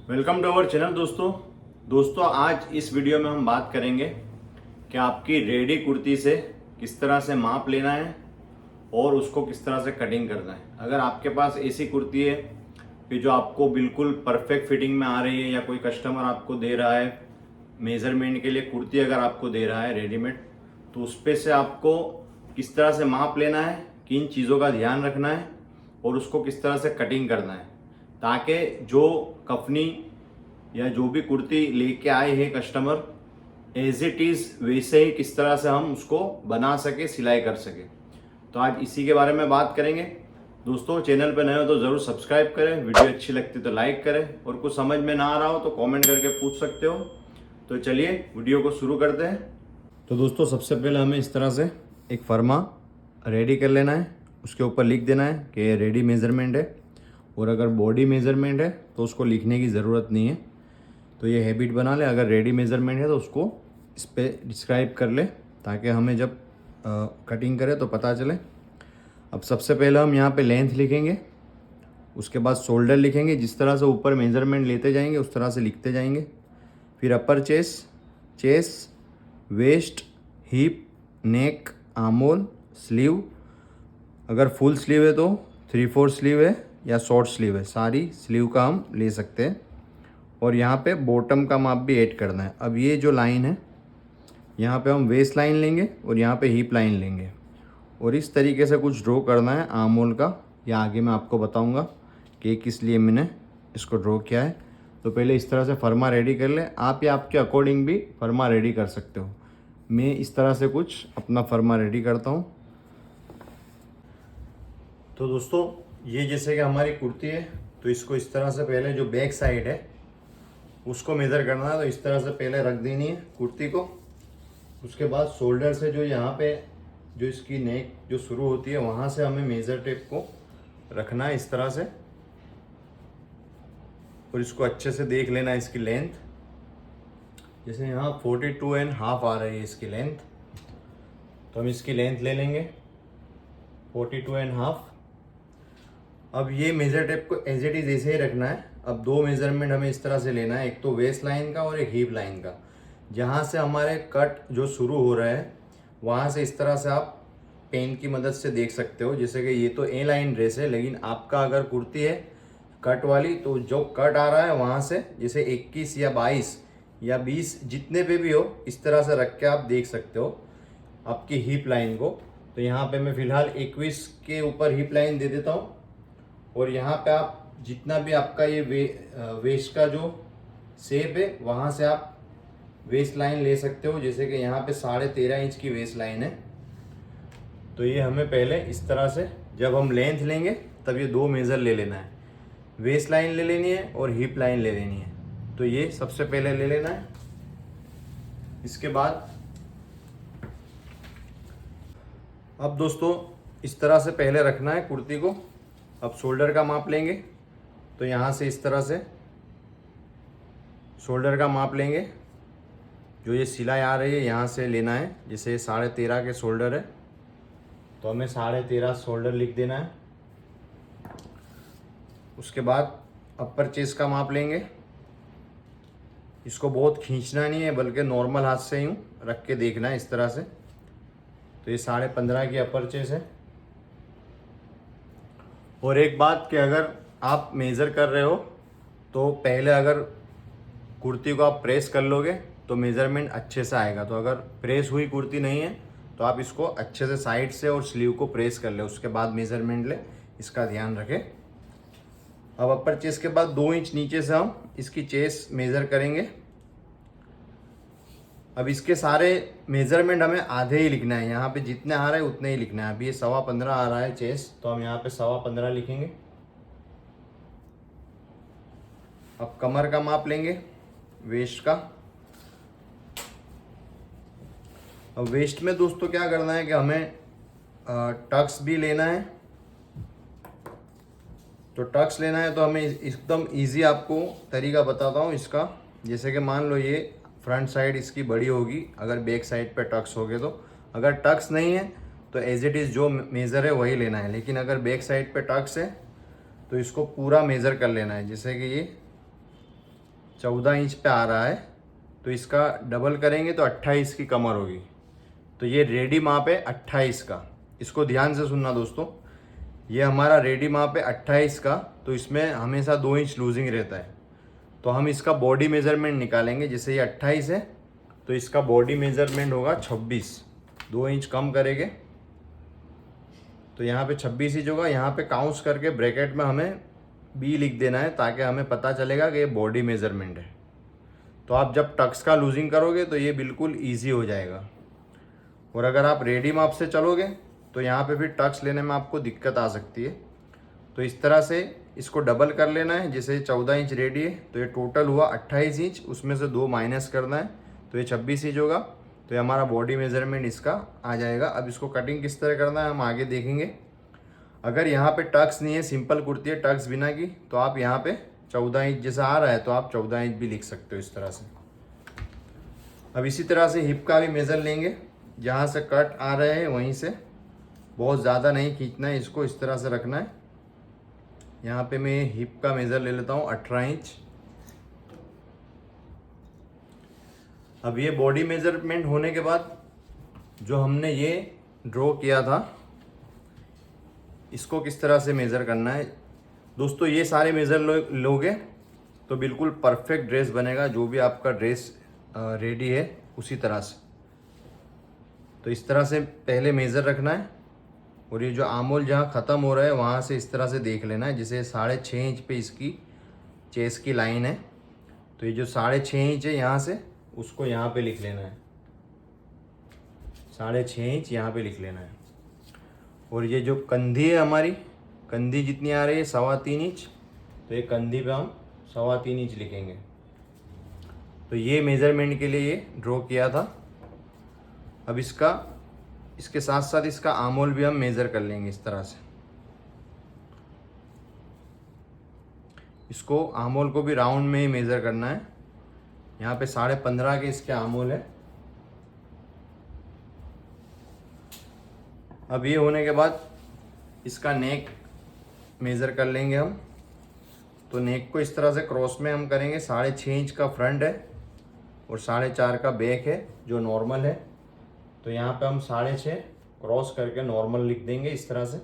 Welcome to our channel दोस्तों आज इस वीडियो में हम बात करेंगे कि आपकी रेडी कुर्ती से किस तरह से माप लेना है और उसको किस तरह से कटिंग करना है। अगर आपके पास ऐसी कुर्ती है कि जो आपको बिल्कुल परफेक्ट फिटिंग में आ रही है या कोई कस्टमर आपको दे रहा है मेज़रमेंट के लिए कुर्ती अगर आपको दे रहा है रेडीमेड, तो उस पे से आपको किस तरह से माप लेना है, किन चीज़ों का ध्यान रखना है और उसको किस तरह से कटिंग करना है, ताकि जो कफनी या जो भी कुर्ती लेके आए हैं कस्टमर एज इट इज़ वैसे ही किस तरह से हम उसको बना सके, सिलाई कर सके। तो आज इसी के बारे में बात करेंगे। दोस्तों चैनल पर नए हो तो ज़रूर सब्सक्राइब करें, वीडियो अच्छी लगती तो लाइक करें और कुछ समझ में ना आ रहा हो तो कमेंट करके पूछ सकते हो। तो चलिए वीडियो को शुरू करते हैं। तो दोस्तों सबसे पहले हमें इस तरह से एक फर्मा रेडी कर लेना है। उसके ऊपर लिख देना है कि रेडी मेज़रमेंट है, और अगर बॉडी मेज़रमेंट है तो उसको लिखने की ज़रूरत नहीं है। तो ये हैबिट बना ले, अगर रेडी मेज़रमेंट है तो उसको इस पर डिस्क्राइब कर ले ताकि हमें जब कटिंग करें तो पता चले। अब सबसे पहले हम यहाँ पे लेंथ लिखेंगे, उसके बाद शोल्डर लिखेंगे। जिस तरह से ऊपर मेज़रमेंट लेते जाएंगे उस तरह से लिखते जाएंगे। फिर अपर चेस्ट, वेस्ट, हिप, नेक, आर्महोल, स्लीव। अगर फुल स्लीव है तो 3/4 स्लीव है या शॉर्ट स्लीव है, सारी स्लीव का हम ले सकते हैं। और यहाँ पे बॉटम का माप भी ऐड करना है। अब ये जो लाइन है यहाँ पे हम वेस्ट लाइन लेंगे और यहाँ पे हिप लाइन लेंगे और इस तरीके से कुछ ड्रॉ करना है आर्महोल का। या आगे मैं आपको बताऊँगा कि किस लिए मैंने इसको ड्रॉ किया है। तो पहले इस तरह से फर्मा रेडी कर लें। आप या आपके अकॉर्डिंग भी फर्मा रेडी कर सकते हो। मैं इस तरह से कुछ अपना फर्मा रेडी करता हूँ। तो दोस्तों ये जैसे कि हमारी कुर्ती है तो इसको इस तरह से पहले जो बैक साइड है उसको मेज़र करना है। तो इस तरह से पहले रख देनी है कुर्ती को। उसके बाद शोल्डर से जो यहाँ पे जो इसकी नेक जो शुरू होती है वहाँ से हमें मेज़र टेप को रखना है इस तरह से, और इसको अच्छे से देख लेना है इसकी लेंथ। जैसे यहाँ 42.5 आ रही है इसकी लेंथ, तो हम इसकी लेंथ ले लेंगे 42.5। अब ये मेज़र टेप को एज इट इज़ ऐसे ही रखना है। अब दो मेज़रमेंट हमें इस तरह से लेना है, एक तो वेस्ट लाइन का और एक हिप लाइन का। जहाँ से हमारे कट जो शुरू हो रहा है वहाँ से इस तरह से आप पेन की मदद से देख सकते हो। जैसे कि ये तो ए लाइन ड्रेस है, लेकिन आपका अगर कुर्ती है कट वाली तो जो कट आ रहा है वहाँ से जैसे 21 या 22 या 20 जितने पे भी हो इस तरह से रख के आप देख सकते हो आपकी हिप लाइन को। तो यहाँ पे मैं फ़िलहाल 21 के ऊपर हिप लाइन दे देता हूँ। और यहाँ पे आप जितना भी आपका ये वेस्ट का जो शेप है वहाँ से आप वेस्ट लाइन ले सकते हो। जैसे कि यहाँ पे 13.5 इंच की वेस्ट लाइन है। तो ये हमें पहले इस तरह से जब हम लेंथ लेंगे तब ये दो मेज़र ले लेना है, वेस्ट लाइन ले लेनी है और हिप लाइन ले लेनी है। तो ये सबसे पहले ले लेना है। इसके बाद अब दोस्तों इस तरह से पहले रखना है कुर्ती को। अब शोल्डर का माप लेंगे, तो यहाँ से इस तरह से शोल्डर का माप लेंगे। जो ये सिलाई आ रही है यहाँ से लेना है। जैसे 13.5 के शोल्डर है तो हमें 13.5 शोल्डर लिख देना है। उसके बाद अपर चेस्ट का माप लेंगे। इसको बहुत खींचना नहीं है बल्कि नॉर्मल हाथ से यूँ रख के देखना है इस तरह से। तो ये 15.5 की अपर चेस्ट है। और एक बात कि अगर आप मेज़र कर रहे हो तो पहले अगर कुर्ती को आप प्रेस कर लोगे तो मेज़रमेंट अच्छे से आएगा। तो अगर प्रेस हुई कुर्ती नहीं है तो आप इसको अच्छे से साइड से और स्लीव को प्रेस कर ले, उसके बाद मेज़रमेंट ले, इसका ध्यान रखें। अब अपर चेस्ट के बाद 2 इंच नीचे से हम इसकी चेस्ट मेज़र करेंगे। अब इसके सारे मेज़रमेंट हमें आधे ही लिखना है, यहाँ पे जितने आ रहे हैं उतने ही लिखना है। अभी ये 15.25 आ रहा है चेस्ट, तो हम यहाँ पे 15.25 लिखेंगे। अब कमर का माप लेंगे वेस्ट का। अब वेस्ट में दोस्तों क्या करना है कि हमें टक्स भी लेना है। तो टक्स लेना है तो हमें एकदम इजी आपको तरीका बताता हूँ इसका। जैसे कि मान लो ये फ्रंट साइड इसकी बड़ी होगी अगर बैक साइड पे टक्स हो गए तो। अगर टक्स नहीं है तो एज इट इज़ जो मेज़र है वही लेना है, लेकिन अगर बैक साइड पे टक्स है तो इसको पूरा मेज़र कर लेना है। जैसे कि ये 14 इंच पे आ रहा है, तो इसका डबल करेंगे तो 28 की कमर होगी। तो ये रेडी माप है 28 का। इसको ध्यान से सुनना दोस्तों, ये हमारा रेडी माप है 28 का, तो इसमें हमेशा 2 इंच लूजिंग रहता है। तो हम इसका बॉडी मेजरमेंट निकालेंगे। जैसे ये 28 है तो इसका बॉडी मेजरमेंट होगा 26, 2 इंच कम करेंगे तो यहाँ पे 26 इंच होगा। यहाँ पे काउंट्स करके ब्रैकेट में हमें बी लिख देना है ताकि हमें पता चलेगा कि ये बॉडी मेजरमेंट है। तो आप जब टक्स का लूजिंग करोगे तो ये बिल्कुल ईजी हो जाएगा। और अगर आप रेडी माप से चलोगे तो यहाँ पे फिर टक्स लेने में आपको दिक्कत आ सकती है। तो इस तरह से इसको डबल कर लेना है। जैसे 14 इंच रेडी है तो ये टोटल हुआ 28 इंच, उसमें से 2 माइनस करना है तो ये 26 इंच होगा। तो ये हमारा बॉडी मेजरमेंट इसका आ जाएगा। अब इसको कटिंग किस तरह करना है हम आगे देखेंगे। अगर यहाँ पे टक्स नहीं है, सिंपल कुर्ती है टक्स बिना की, तो आप यहाँ पे 14 इंच जैसा आ रहा है तो आप 14 इंच भी लिख सकते हो इस तरह से। अब इसी तरह से हिप का भी मेज़र लेंगे। जहाँ से कट आ रहे हैं वहीं से, बहुत ज़्यादा नहीं खींचना है, इसको इस तरह से रखना है। यहाँ पे मैं हिप का मेज़र ले लेता हूँ 18 इंच। अब ये बॉडी मेजरमेंट होने के बाद जो हमने ये ड्रॉ किया था इसको किस तरह से मेज़र करना है दोस्तों। ये सारे मेज़र लोगे तो बिल्कुल परफेक्ट ड्रेस बनेगा, जो भी आपका ड्रेस रेडी है उसी तरह से। तो इस तरह से पहले मेज़र रखना है और ये जो आमोल जहाँ ख़त्म हो रहा है वहाँ से इस तरह से देख लेना है। जैसे 6.5 इंच पे इसकी चेस्ट की लाइन है, तो ये जो 6.5 इंच है यहाँ से उसको यहाँ पे लिख लेना है। 6.5 इंच यहाँ पे लिख लेना है। और ये जो कंधी है हमारी, कंधी जितनी आ रही है 3.25 इंच, तो ये कंधी पे हम 3.25 इंच लिखेंगे। तो ये मेज़रमेंट के लिए ये ड्रॉ किया था। अब इसके साथ साथ इसका आमोल भी हम मेज़र कर लेंगे इस तरह से। इसको आमोल को भी राउंड में ही मेज़र करना है। यहाँ पे 15.5 के इसके आमोल है। अब ये होने के बाद इसका नेक मेज़र कर लेंगे हम। तो नेक को इस तरह से क्रॉस में हम करेंगे। 6.5 इंच का फ्रंट है और 4.5 का बैक है जो नॉर्मल है। तो यहाँ पे हम 6.5 क्रॉस करके नॉर्मल लिख देंगे इस तरह से।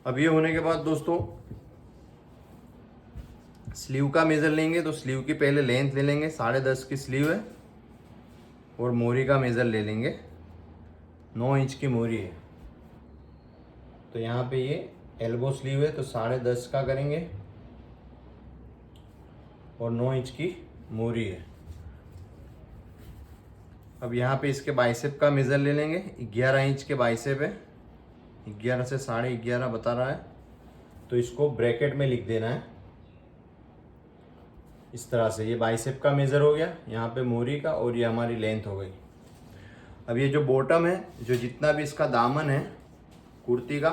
अब ये होने के बाद दोस्तों स्लीव का मेज़र लेंगे। तो स्लीव की पहले लेंथ ले लेंगे, 10.5 की स्लीव है और मोरी का मेज़र ले लेंगे। 9 इंच की मोरी है। तो यहाँ पे ये एल्बो स्लीव है तो 10.5 का करेंगे और 9 इंच की मोरी है। अब यहाँ पे इसके बाइसेप का मेज़र ले लेंगे। 11 इंच के बाइसेप है, 11 से 11.5 बता रहा है। तो इसको ब्रैकेट में लिख देना है इस तरह से। ये बाइसेप का मेज़र हो गया, यहाँ पे मोरी का, और ये हमारी लेंथ हो गई। अब ये जो बॉटम है, जो जितना भी इसका दामन है कुर्ती का,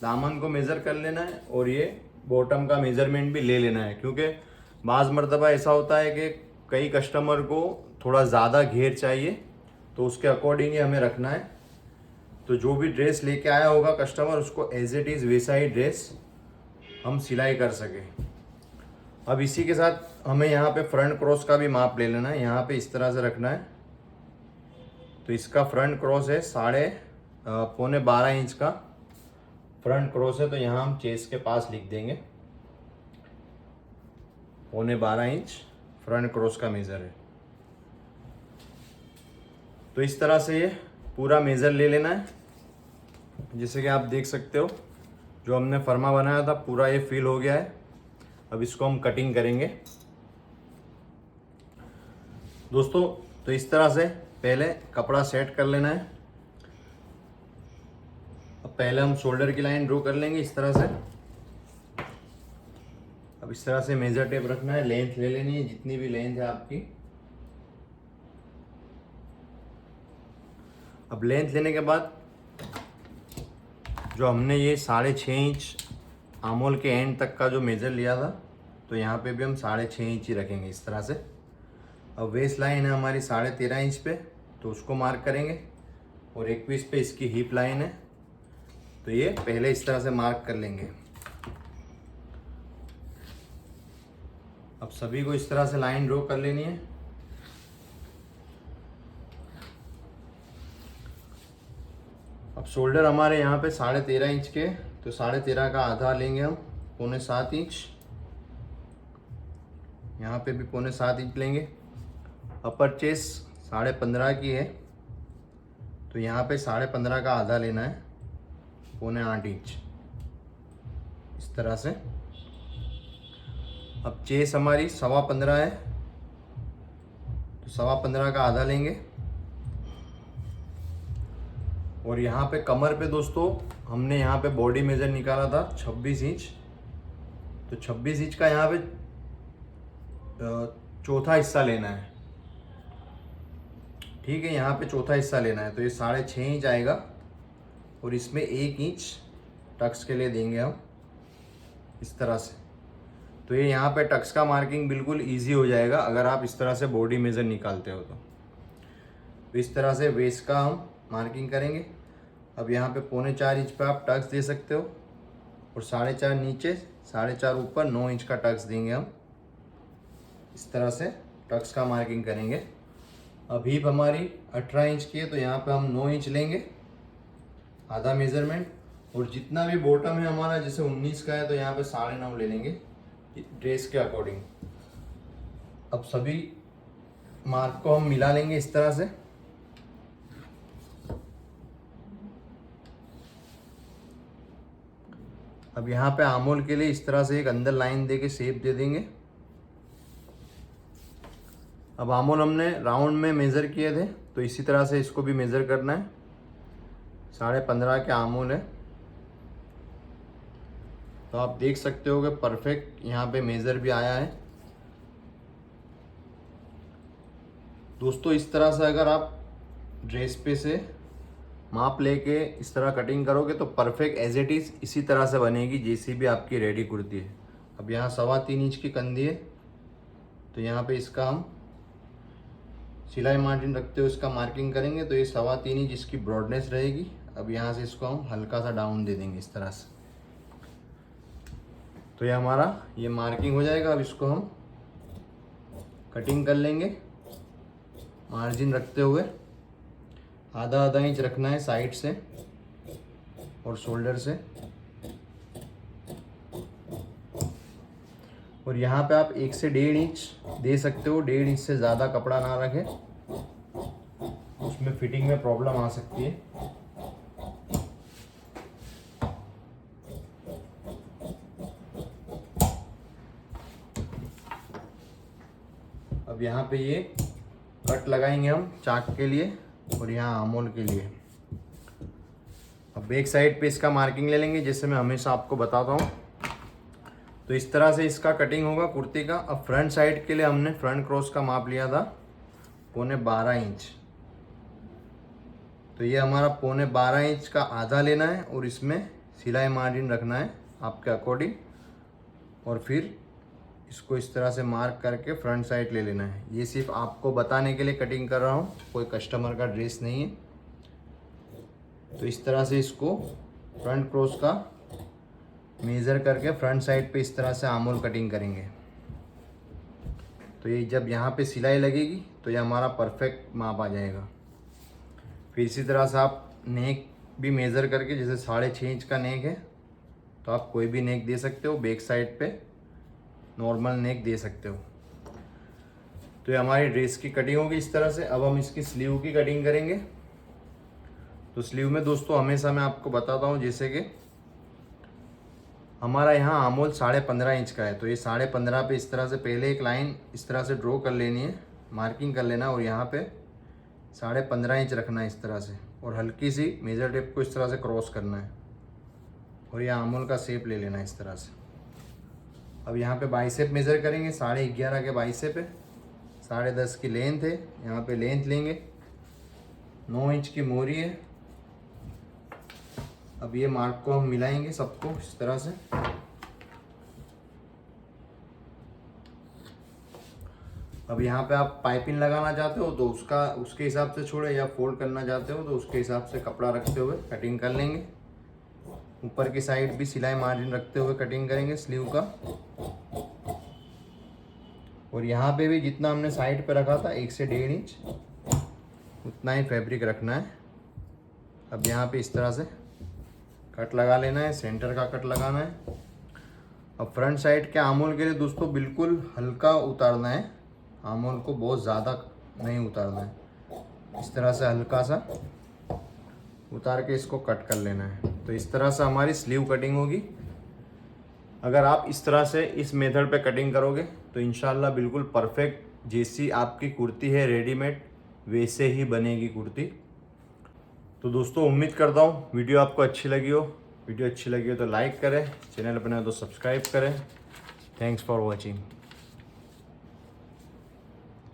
दामन को मेज़र कर लेना है और ये बॉटम का मेज़रमेंट भी ले लेना है। क्योंकि बाज़ मर्तबा ऐसा होता है कि कई कस्टमर को थोड़ा ज़्यादा घेर चाहिए, तो उसके अकॉर्डिंग ही हमें रखना है। तो जो भी ड्रेस लेके आया होगा कस्टमर, उसको एज इट इज़ वैसा ही ड्रेस हम सिलाई कर सकें। अब इसी के साथ हमें यहाँ पे फ्रंट क्रॉस का भी माप ले लेना है। यहाँ पे इस तरह से रखना है। तो इसका फ्रंट क्रॉस है 12.5 इंच का फ्रंट क्रॉस है। तो यहाँ हम चेस्ट के पास लिख देंगे 12.5 इंच फ्रंट क्रॉस का मेज़र है। तो इस तरह से ये पूरा मेज़र ले लेना है। जैसे कि आप देख सकते हो जो हमने फर्मा बनाया था पूरा ये फिल हो गया है। अब इसको हम कटिंग करेंगे दोस्तों। तो इस तरह से पहले कपड़ा सेट कर लेना है। अब पहले हम शोल्डर की लाइन ड्रॉ कर लेंगे इस तरह से। अब इस तरह से मेजर टेप रखना है, लेंथ ले लेनी है जितनी भी लेंथ है आपकी। अब लेंथ लेने के बाद जो हमने ये 6.5 इंच आमोल के एंड तक का जो मेज़र लिया था, तो यहाँ पे भी हम 6.5 इंच ही रखेंगे इस तरह से। अब वेस्ट लाइन है हमारी 13.5 इंच पे, तो उसको मार्क करेंगे। और 21 पे इसकी हिप लाइन है, तो ये पहले इस तरह से मार्क कर लेंगे। अब सभी को इस तरह से लाइन ड्रॉ कर लेनी है। अब शोल्डर हमारे यहाँ पे 13.5 इंच के, तो 13.5 का आधा लेंगे हम, 6.25 इंच। यहाँ पे भी 6.25 इंच लेंगे। अपर चेस्ट 15.5 की है, तो यहाँ पे 15.5 का आधा लेना है, 7.25 इंच, इस तरह से। अब चेस्ट हमारी 15.25 है, तो 15.25 का आधा लेंगे। और यहाँ पे कमर पे दोस्तों हमने यहाँ पे बॉडी मेजर निकाला था 26 इंच, तो 26 इंच का यहाँ पे चौथा हिस्सा लेना है। ठीक है, यहाँ पे चौथा हिस्सा लेना है, तो ये 6.5 इंच आएगा। और इसमें 1 इंच टक्स के लिए देंगे हम, इस तरह से। तो ये यहाँ पे टक्स का मार्किंग बिल्कुल इजी हो जाएगा अगर आप इस तरह से बॉडी मेजर निकालते हो तो इस तरह से वेस्ट का हम मार्किंग करेंगे। अब यहाँ पे 4.25 इंच पे आप टक्स दे सकते हो, और 4.5 नीचे, 4.5 ऊपर, 9 इंच का टक्स देंगे हम। इस तरह से टक्स का मार्किंग करेंगे। अब हिप हमारी 18 इंच की है, तो यहाँ पे हम 9 इंच लेंगे, आधा मेजरमेंट। और जितना भी बॉटम है हमारा, जैसे 19 का है, तो यहाँ पे 9.5 ले लेंगे ड्रेस के अकॉर्डिंग। अब सभी मार्क को हम मिला लेंगे इस तरह से। अब यहाँ पे आमोल के लिए इस तरह से एक अंदर लाइन दे के शेप दे देंगे। अब आमोल हमने राउंड में मेज़र किए थे, तो इसी तरह से इसको भी मेज़र करना है। 15.5 के आमोल है, तो आप देख सकते हो कि परफेक्ट यहाँ पे मेज़र भी आया है। दोस्तों इस तरह से अगर आप ड्रेस पे से माप लेके इस तरह कटिंग करोगे तो परफेक्ट एज इट इज़ इसी तरह से बनेगी जैसी भी आपकी रेडी कुर्ती है। अब यहाँ 3.25 इंच की कंधी है, तो यहाँ पे इसका हम सिलाई मार्जिन रखते हुए इसका मार्किंग करेंगे, तो ये 3.25 इंच इसकी ब्रॉडनेस रहेगी। अब यहाँ से इसको हम हल्का सा डाउन दे देंगे इस तरह से, तो ये हमारा ये मार्किंग हो जाएगा। अब इसको हम कटिंग कर लेंगे मार्जिन रखते हुए। आधा इंच रखना है साइड से और शोल्डर से। और यहाँ पे आप 1 से 1.5 इंच दे सकते हो, 1.5 इंच से ज़्यादा कपड़ा ना रखें, उसमें फिटिंग में प्रॉब्लम आ सकती है। अब यहाँ पे ये कट लगाएंगे हम चाक के लिए और यहाँ आमोल के लिए। अब बैक साइड पे इसका मार्किंग ले लेंगे, जैसे मैं हमेशा आपको बताता हूँ। तो इस तरह से इसका कटिंग होगा कुर्ती का। अब फ्रंट साइड के लिए हमने फ्रंट क्रॉस का माप लिया था 12.25 इंच, तो ये हमारा 12.25 इंच का आधा लेना है और इसमें सिलाई मार्जिन रखना है आपके अकॉर्डिंग। और फिर इसको इस तरह से मार्क करके फ्रंट साइड ले लेना है। ये सिर्फ आपको बताने के लिए कटिंग कर रहा हूँ, कोई कस्टमर का ड्रेस नहीं है। तो इस तरह से इसको फ्रंट क्रॉस का मेज़र करके फ्रंट साइड पे इस तरह से आमोल कटिंग करेंगे। तो ये जब यहाँ पे सिलाई लगेगी तो ये हमारा परफेक्ट माप आ जाएगा। फिर इसी तरह से आप नेक भी मेज़र करके, जैसे 6.5 इंच का नेक है तो आप कोई भी नेक दे सकते हो, बैक साइड पे नॉर्मल नेक दे सकते हो। तो ये हमारी ड्रेस की कटिंग होगी इस तरह से। अब हम इसकी स्लीव की कटिंग करेंगे। तो स्लीव में दोस्तों हमेशा मैं आपको बताता हूँ, जैसे कि हमारा यहाँ आमोल 15.5 इंच का है, तो ये 15.5 पे इस तरह से पहले एक लाइन इस तरह से ड्रॉ कर लेनी है, मार्किंग कर लेना, और यहाँ पे 15.5 इंच रखना है इस तरह से, और हल्की सी मेजर टेप को इस तरह से क्रॉस करना है और ये आमोल का शेप ले लेना है इस तरह से। अब यहाँ पे बाइसेप मेज़र करेंगे, 11.5 के बाइसेप है, 10.5 की लेंथ है, यहाँ पे लेंथ लेंगे, 9 इंच की मोरी है। अब ये मार्क को हम मिलाएंगे सबको इस तरह से। अब यहाँ पे आप पाइपिंग लगाना चाहते हो तो उसके हिसाब से छोड़े, या फोल्ड करना चाहते हो तो उसके हिसाब से कपड़ा रखते हुए कटिंग कर लेंगे। ऊपर की साइड भी सिलाई मार्जिन रखते हुए कटिंग करेंगे स्लीव का। और यहाँ पे भी जितना हमने साइड पे रखा था 1 से 1.5 इंच उतना ही फैब्रिक रखना है। अब यहाँ पे इस तरह से कट लगा लेना है, सेंटर का कट लगाना है। अब फ्रंट साइड के आर्महोल के लिए दोस्तों बिल्कुल हल्का उतारना है, आर्महोल को बहुत ज़्यादा नहीं उतारना है। इस तरह से हल्का सा उतार के इसको कट कर लेना है। तो इस तरह से हमारी स्लीव कटिंग होगी। अगर आप इस तरह से इस मेथड पे कटिंग करोगे तो इंशाल्लाह बिल्कुल परफेक्ट जैसी आपकी कुर्ती है रेडीमेड वैसे ही बनेगी कुर्ती। तो दोस्तों उम्मीद करता हूँ वीडियो आपको अच्छी लगी हो। वीडियो अच्छी लगी हो तो लाइक करें, चैनल पर नए हो तो सब्सक्राइब करें। Thanks for watching.